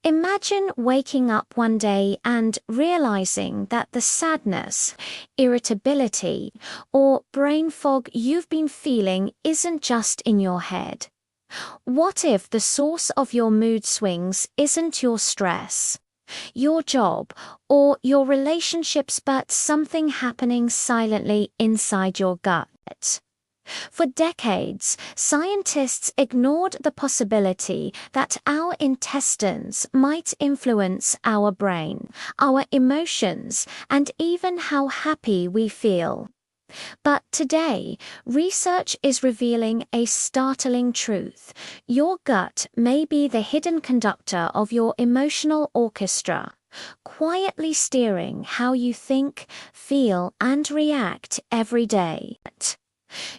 Imagine waking up one day and realizing that the sadness, irritability, or brain fog you've been feeling isn't just in your head. What if the source of your mood swings isn't your stress, your job, or your relationships, but something happening silently inside your gut? For decades, scientists ignored the possibility that our intestines might influence our brain, our emotions, and even how happy we feel. But today, research is revealing a startling truth. Your gut may be the hidden conductor of your emotional orchestra, quietly steering how you think, feel, and react every day.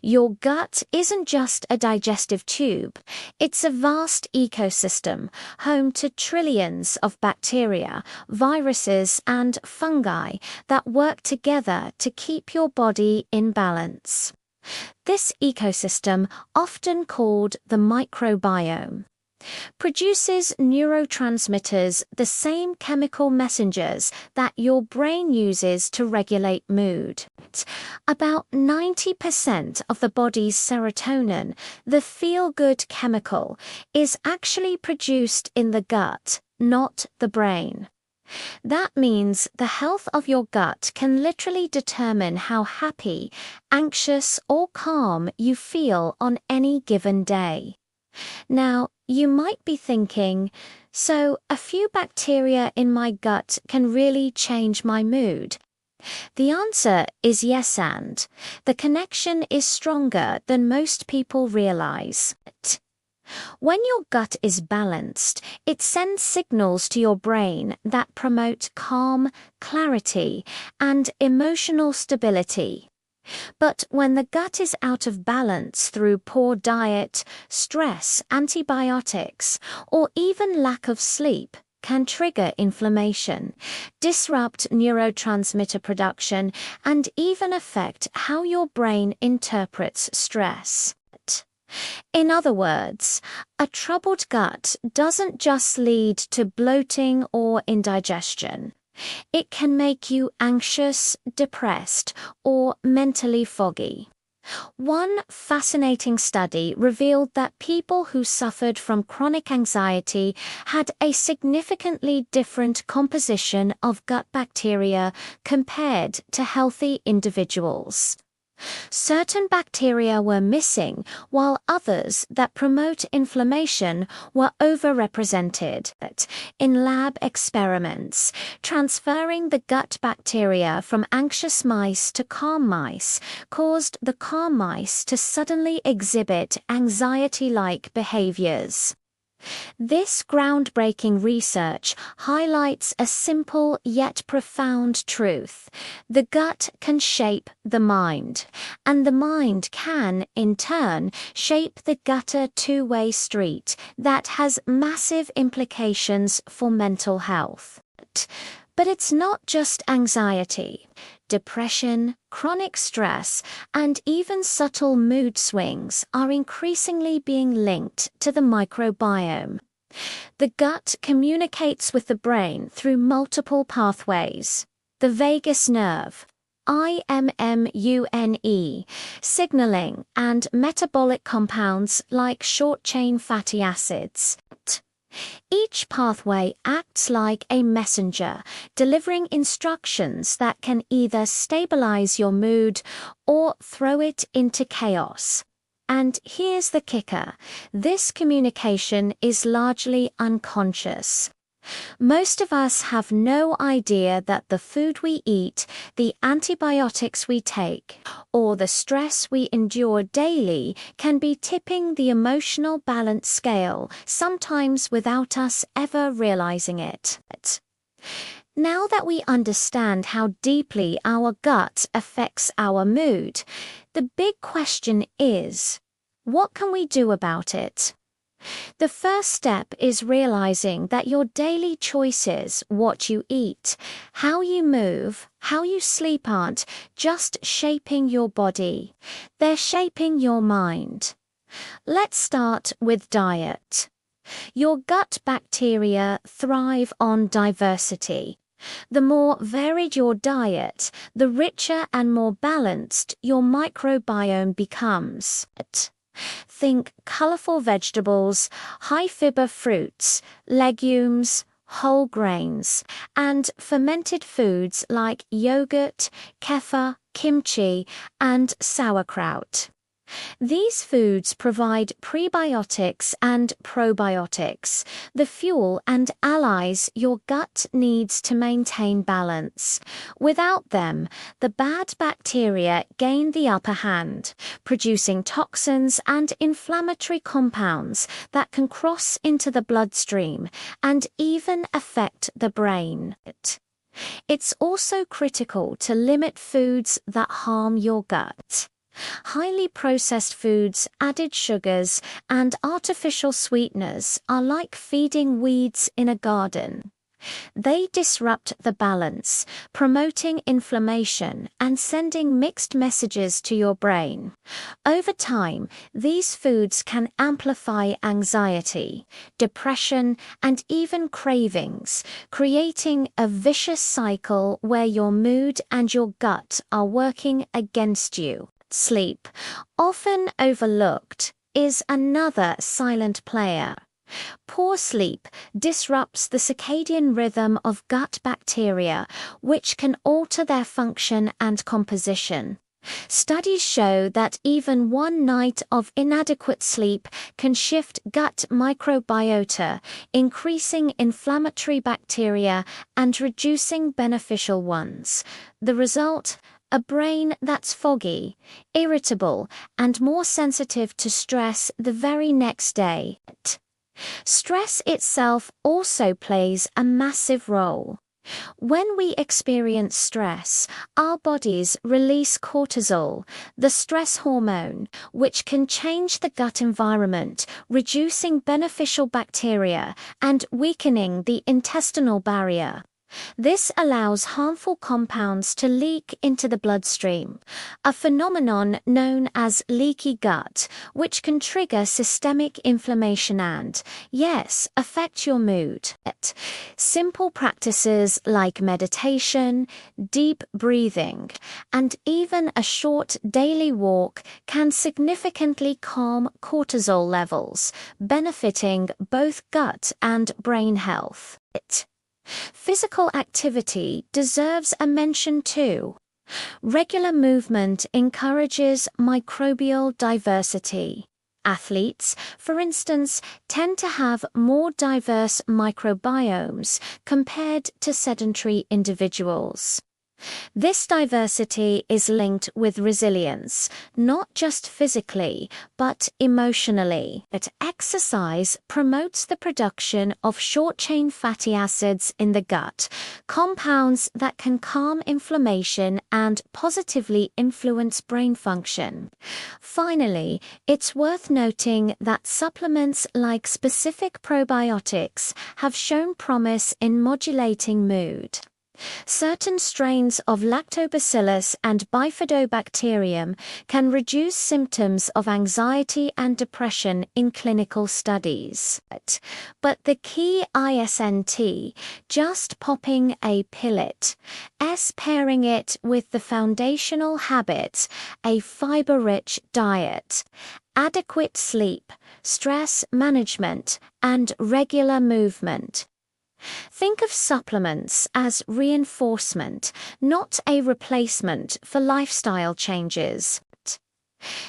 Your gut isn't just a digestive tube, it's a vast ecosystem, home to trillions of bacteria, viruses, and fungi that work together to keep your body in balance. This ecosystem, often called the microbiome, produces neurotransmitters, the same chemical messengers that your brain uses to regulate mood. About 90% of the body's serotonin, the feel-good chemical, is actually produced in the gut, not the brain. That means the health of your gut can literally determine how happy, anxious, or calm you feel on any given day. Now, you might be thinking, so a few bacteria in my gut can really change my mood? The answer is yes, and the connection is stronger than most people realize. When your gut is balanced, it sends signals to your brain that promote calm, clarity, and emotional stability. But when the gut is out of balance through poor diet, stress, antibiotics, or even lack of sleep, can trigger inflammation, disrupt neurotransmitter production, and even affect how your brain interprets stress. In other words, a troubled gut doesn't just lead to bloating or indigestion. It can make you anxious, depressed, or mentally foggy. One fascinating study revealed that people who suffered from chronic anxiety had a significantly different composition of gut bacteria compared to healthy individuals. Certain bacteria were missing, while others that promote inflammation were overrepresented. In lab experiments, transferring the gut bacteria from anxious mice to calm mice caused the calm mice to suddenly exhibit anxiety-like behaviors. This groundbreaking research highlights a simple yet profound truth. The gut can shape the mind, and the mind can, in turn, shape the gut, two-way street that has massive implications for mental health. But it's not just anxiety. Depression, chronic stress, and even subtle mood swings are increasingly being linked to the microbiome. The gut communicates with the brain through multiple pathways. The vagus nerve, IMMUNE, signaling and metabolic compounds like short-chain fatty acids. Each pathway acts like a messenger, delivering instructions that can either stabilize your mood or throw it into chaos. And here's the kicker: this communication is largely unconscious. Most of us have no idea that the food we eat, the antibiotics we take, or the stress we endure daily can be tipping the emotional balance scale, sometimes without us ever realizing it. Now that we understand how deeply our gut affects our mood, the big question is, what can we do about it? The first step is realizing that your daily choices, what you eat, how you move, how you sleep, aren't just shaping your body. They're shaping your mind. Let's start with diet. Your gut bacteria thrive on diversity. The more varied your diet, the richer and more balanced your microbiome becomes. Think colorful vegetables, high-fiber fruits, legumes, whole grains, and fermented foods like yogurt, kefir, kimchi, and sauerkraut. These foods provide prebiotics and probiotics, the fuel and allies your gut needs to maintain balance. Without them, the bad bacteria gain the upper hand, producing toxins and inflammatory compounds that can cross into the bloodstream and even affect the brain. It's also critical to limit foods that harm your gut. Highly processed foods, added sugars, and artificial sweeteners are like feeding weeds in a garden. They disrupt the balance, promoting inflammation and sending mixed messages to your brain. Over time, these foods can amplify anxiety, depression, and even cravings, creating a vicious cycle where your mood and your gut are working against you. Sleep, often overlooked, is another silent player. Poor sleep disrupts the circadian rhythm of gut bacteria, which can alter their function and composition. Studies show that even one night of inadequate sleep can shift gut microbiota, increasing inflammatory bacteria and reducing beneficial ones. The result? A brain that's foggy, irritable, and more sensitive to stress the very next day. Stress itself also plays a massive role. When we experience stress, our bodies release cortisol, the stress hormone, which can change the gut environment, reducing beneficial bacteria and weakening the intestinal barrier. This allows harmful compounds to leak into the bloodstream, a phenomenon known as leaky gut, which can trigger systemic inflammation and, yes, affect your mood. Simple practices like meditation, deep breathing, and even a short daily walk can significantly calm cortisol levels, benefiting both gut and brain health. Physical activity deserves a mention too. Regular movement encourages microbial diversity. Athletes, for instance, tend to have more diverse microbiomes compared to sedentary individuals. This diversity is linked with resilience, not just physically, but emotionally. Exercise promotes the production of short-chain fatty acids in the gut, compounds that can calm inflammation and positively influence brain function. Finally, it's worth noting that supplements like specific probiotics have shown promise in modulating mood. Certain strains of Lactobacillus and Bifidobacterium can reduce symptoms of anxiety and depression in clinical studies. But the key isn't just popping a pillet, pairing it with the foundational habits, a fiber-rich diet, adequate sleep, stress management, and regular movement. Think of supplements as reinforcement, not a replacement for lifestyle changes.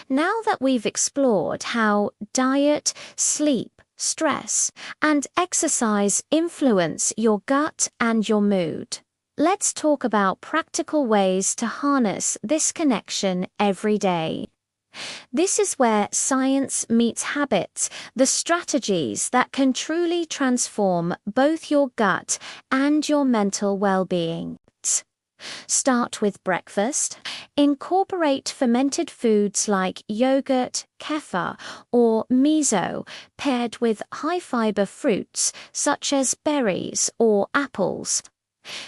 Now that we've explored how diet, sleep, stress, and exercise influence your gut and your mood, let's talk about practical ways to harness this connection every day. This is where science meets habits, the strategies that can truly transform both your gut and your mental well-being. Start with breakfast. Incorporate fermented foods like yogurt, kefir, or miso, paired with high-fiber fruits such as berries or apples.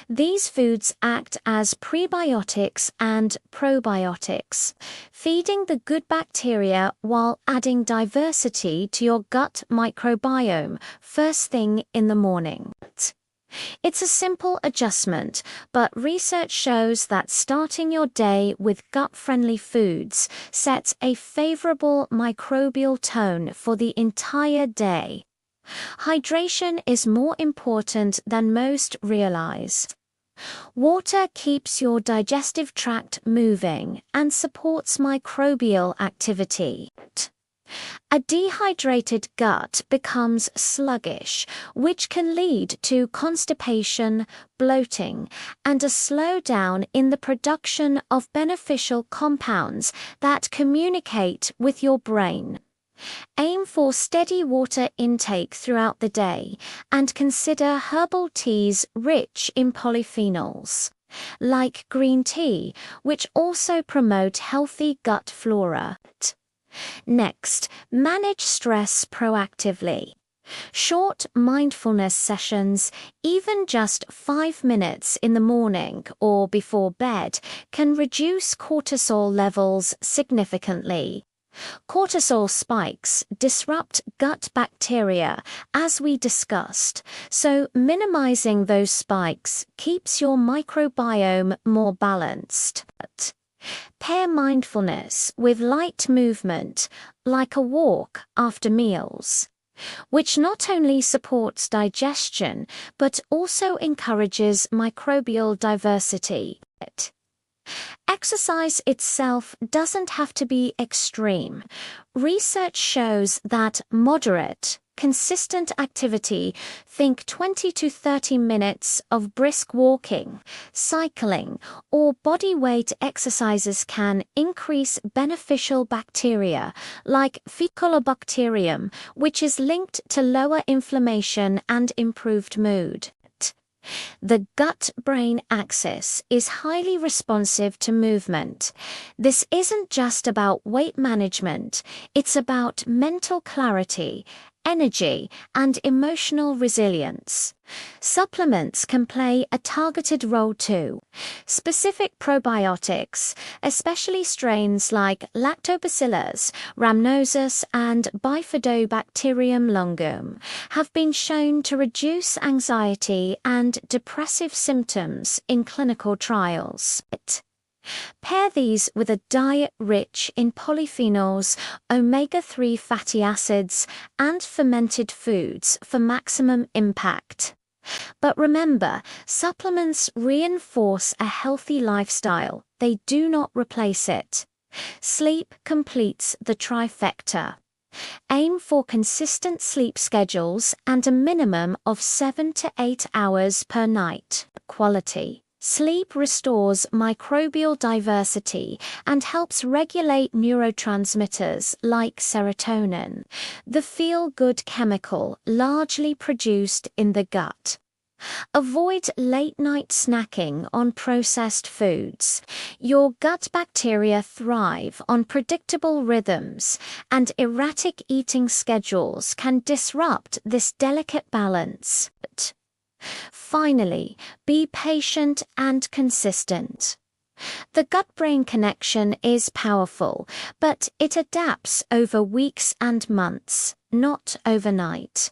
These foods act as prebiotics and probiotics, feeding the good bacteria while adding diversity to your gut microbiome first thing in the morning. It's a simple adjustment, but research shows that starting your day with gut-friendly foods sets a favorable microbial tone for the entire day. Hydration is more important than most realize. Water keeps your digestive tract moving and supports microbial activity. A dehydrated gut becomes sluggish, which can lead to constipation, bloating, and a slowdown in the production of beneficial compounds that communicate with your brain. Aim for steady water intake throughout the day and consider herbal teas rich in polyphenols, like green tea, which also promote healthy gut flora. Next, manage stress proactively. Short mindfulness sessions, even just 5 minutes in the morning or before bed, can reduce cortisol levels significantly. Cortisol spikes disrupt gut bacteria, as we discussed, so minimizing those spikes keeps your microbiome more balanced. Pair mindfulness with light movement, like a walk after meals, which not only supports digestion but also encourages microbial diversity. Exercise itself doesn't have to be extreme. Research shows that moderate, consistent activity, think 20 to 30 minutes of brisk walking, cycling, or body weight exercises can increase beneficial bacteria like Faecolobacterium, which is linked to lower inflammation and improved mood. The gut-brain axis is highly responsive to movement. This isn't just about weight management, it's about mental clarity, energy, and emotional resilience. Supplements can play a targeted role too. Specific probiotics, especially strains like Lactobacillus, rhamnosus, and Bifidobacterium longum, have been shown to reduce anxiety and depressive symptoms in clinical trials. Pair these with a diet rich in polyphenols, omega-3 fatty acids, and fermented foods for maximum impact. But remember, supplements reinforce a healthy lifestyle. They do not replace it. Sleep completes the trifecta. Aim for consistent sleep schedules and a minimum of 7 to 8 hours per night. Quality. Sleep restores microbial diversity and helps regulate neurotransmitters like serotonin, the feel-good chemical largely produced in the gut. Avoid late-night snacking on processed foods. Your gut bacteria thrive on predictable rhythms, and erratic eating schedules can disrupt this delicate balance. Finally, be patient and consistent. The gut-brain connection is powerful, but it adapts over weeks and months, not overnight.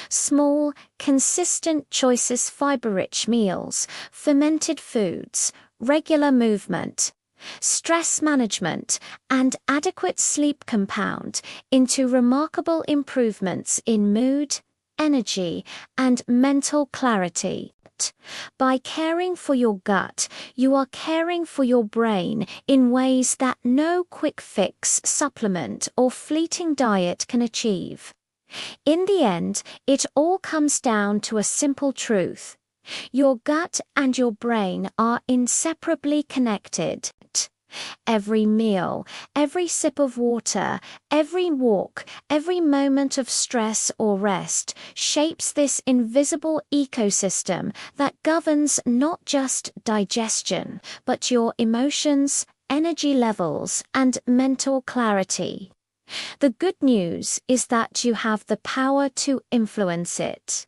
Small, consistent choices, fiber-rich meals, fermented foods, regular movement, stress management, and adequate sleep compound into remarkable improvements in mood, energy, and mental clarity. By caring for your gut, you are caring for your brain in ways that no quick fix supplement or fleeting diet can achieve. In the end, it all comes down to a simple truth. Your gut and your brain are inseparably connected. Every meal, every sip of water, every walk, every moment of stress or rest shapes this invisible ecosystem that governs not just digestion, but your emotions, energy levels, and mental clarity. The good news is that you have the power to influence it.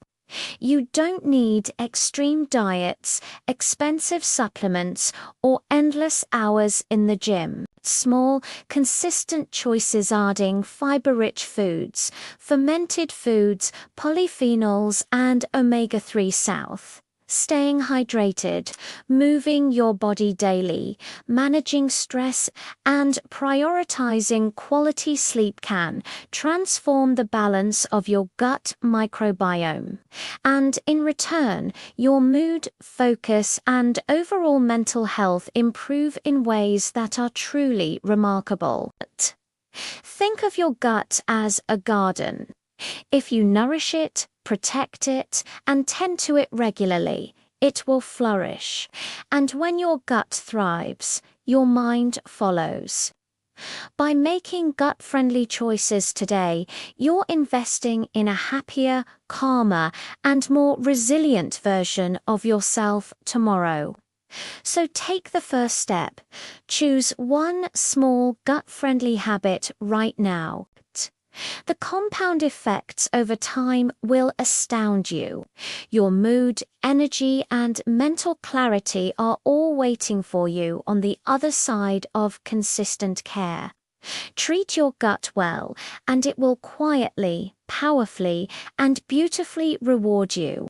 You don't need extreme diets, expensive supplements, or endless hours in the gym. Small, consistent choices adding fiber-rich foods, fermented foods, polyphenols, and omega-3 south. Staying hydrated, moving your body daily, managing stress, and prioritizing quality sleep can transform the balance of your gut microbiome. And in return, your mood, focus, and overall mental health improve in ways that are truly remarkable. Think of your gut as a garden. If you nourish it, protect it, and tend to it regularly, it will flourish. And when your gut thrives, your mind follows. By making gut-friendly choices today, you're investing in a happier, calmer, and more resilient version of yourself tomorrow. So take the first step. Choose one small gut-friendly habit right now. The compound effects over time will astound you. Your mood, energy, and mental clarity are all waiting for you on the other side of consistent care. Treat your gut well, and it will quietly, powerfully, and beautifully reward you.